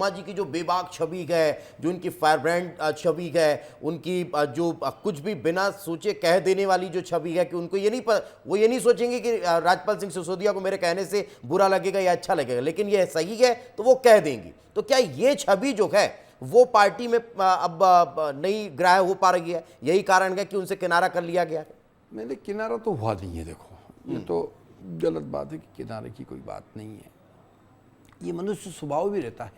उमा जी की जो बेबाक छवि है, जो उनकी फायर ब्रांड छवि है, उनकी जो कुछ भी बिना सोचे कह देने वाली जो छवि है कि उनको ये नहीं वो ये नहीं सोचेंगे कि राजपाल सिंह सिसोदिया को मेरे कहने से बुरा लगेगा या अच्छा लगेगा, लेकिन ये सही है तो वो कह देंगी। तो क्या ये छवि जो है वो पार्टी में अब नहीं ग्राह्य हो पा रही है? यही कारण है कि उनसे किनारा कर लिया गया है। मैंने किनारा तो हुआ नहीं है। देखो, ये तो गलत बात है कि किनारे की कोई बात नहीं है। ये मनुष्य स्वभाव भी रहता है।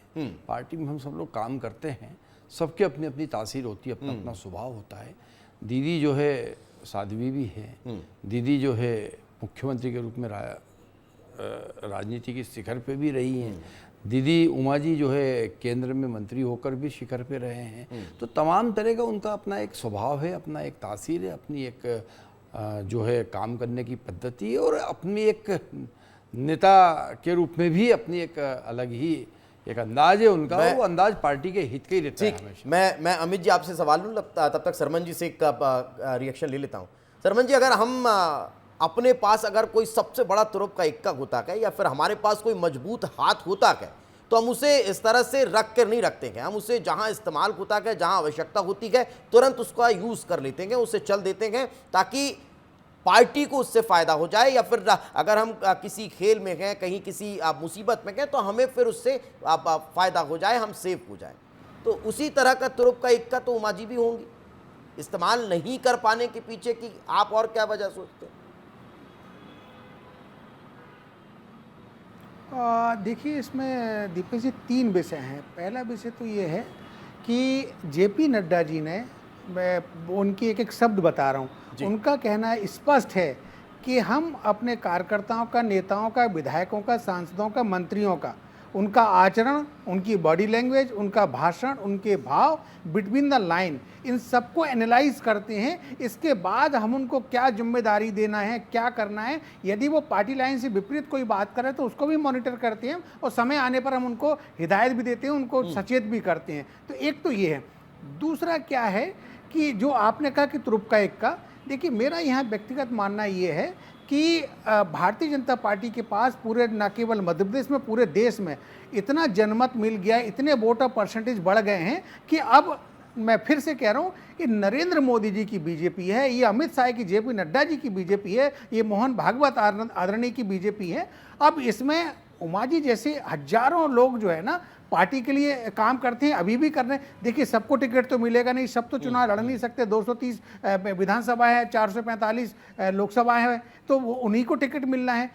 पार्टी में हम सब लोग काम करते हैं, सबके अपनी अपनी तासीर होती है, अपना अपना स्वभाव होता है। दीदी जो है साध्वी भी है, दीदी जो है मुख्यमंत्री के रूप में राजनीति के शिखर पे भी रही हैं, दीदी उमा जी जो है केंद्र में मंत्री होकर भी शिखर पे रहे हैं। तो तमाम तरह का उनका अपना एक स्वभाव है, अपना एक तासीर है, अपनी एक जो है काम करने की पद्धति है, और अपनी एक नेता के रूप में भी अपनी एक अलग ही एक अंदाज है उनका। वो अंदाज पार्टी के हित के ही रहता है हमेशा। मैं अमित जी आपसे सवाल लूँ, तब तक सरमन जी से एक रिएक्शन ले लेता हूँ। सरमन जी, अगर हम अपने पास अगर कोई सबसे बड़ा तुरुप का इक्का होता है या फिर हमारे पास कोई मजबूत हाथ होता है, तो हम उसे इस तरह से रख कर नहीं रखते हैं। हम उसे जहां इस्तेमाल होता है, जहां आवश्यकता होती है, तुरंत उसका यूज़ कर लेते हैं, उसे चल देते हैं ताकि पार्टी को उससे फ़ायदा हो जाए, या फिर अगर हम किसी खेल में हैं, कहीं किसी मुसीबत में हैं, तो हमें फिर उससे फ़ायदा हो जाए, हम सेफ हो जाए। तो उसी तरह का तुरुप का इक्का तो उमा जी भी होंगी, इस्तेमाल नहीं कर पाने के पीछे की आप और क्या वजह सोचते हैं? देखिए, इसमें दीपक जी 3 विषय हैं। पहला विषय तो ये है कि जेपी नड्डा जी ने, मैं उनकी एक एक शब्द बता रहा हूँ, उनका कहना स्पष्ट है कि हम अपने कार्यकर्ताओं का, नेताओं का, विधायकों का, सांसदों का, मंत्रियों का, उनका आचरण, उनकी बॉडी लैंग्वेज, उनका भाषण, उनके भाव, बिटवीन द लाइन, इन सबको एनालाइज करते हैं। इसके बाद हम उनको क्या जिम्मेदारी देना है, क्या करना है। यदि वो पार्टी लाइन से विपरीत कोई बात करे तो उसको भी मॉनिटर करते हैं, और समय आने पर हम उनको हिदायत भी देते हैं, उनको सचेत भी करते हैं। तो एक तो ये है। दूसरा क्या है कि जो आपने कहा कि तुरुप का इक्का, देखिए मेरा यहाँ व्यक्तिगत मानना ये है कि भारतीय जनता पार्टी के पास पूरे, न केवल मध्य प्रदेश में, पूरे देश में इतना जनमत मिल गया, इतने वोटर परसेंटेज बढ़ गए हैं कि अब मैं फिर से कह रहा हूँ, ये नरेंद्र मोदी जी की बीजेपी है, ये अमित शाह की, जेपी नड्डा जी की बीजेपी है, ये मोहन भागवत आदरणीय की बीजेपी है। अब इसमें उमा जी जैसे हजारों लोग जो है ना पार्टी के लिए काम करते हैं, अभी भी कर रहे हैं। देखिए, सबको टिकट तो मिलेगा नहीं, सब तो चुनाव लड़ नहीं सकते। 230 विधानसभा है, 445 लोकसभा है, तो उन्हीं को टिकट मिलना है।